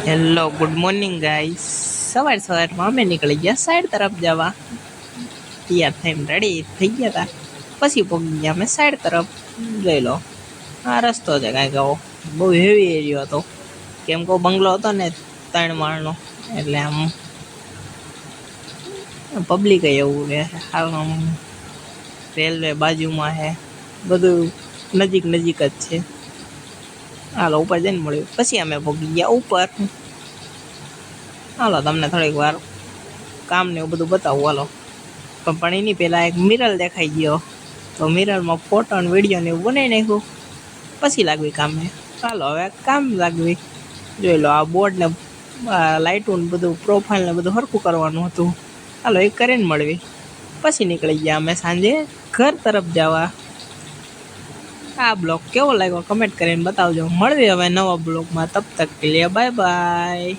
Hello good morning guys. સવારમાં અમે નીકળી ગયા સાઈડ તરફ જવા। તૈયાર થઈને રેડી થઈ ગયા હતા, પછી પહોંચી ગયા અમે સાઈડ તરફ। જોઈ લો, આ રસ્તો છે કાંઈક આવો, બહુ હેવી એરિયો હતો, કેમ કે બંગલો હતો ને 3 માળનો, એટલે આમ પબ્લિક એવું રહે। આમ રેલવે બાજુમાં છે, બધું નજીક નજીક જ છે। હાલો ઉપર જઈને મળ્યું, પછી અમે પહોંચી ગયા ઉપર। હાલો તમને થોડીક વાર કામ ને એવું બધું બતાવું હાલો। પણ એની પહેલાં એક મિરર દેખાઈ ગયો, તો મિરરમાં ફોટો અને વિડીયો ને એવું બનાવી નાખ્યું, પછી લાગવી કામે। હાલો હવે કામ લાગવી। જોઈ લો, આ બોર્ડ ને લાઇટું ને બધું પ્રોફાઇલ ને બધું સરખું કરવાનું હતું। હાલો એ કરીને મળવી, પછી નીકળી ગયા અમે સાંજે ઘર તરફ જવા। આ બ્લોગ કેવો લાગ્યો કમેન્ટ કરીને બતાવજો। મળવી હવે નવા બ્લોગમાં, તબ તક કે લીએ બાય બાય।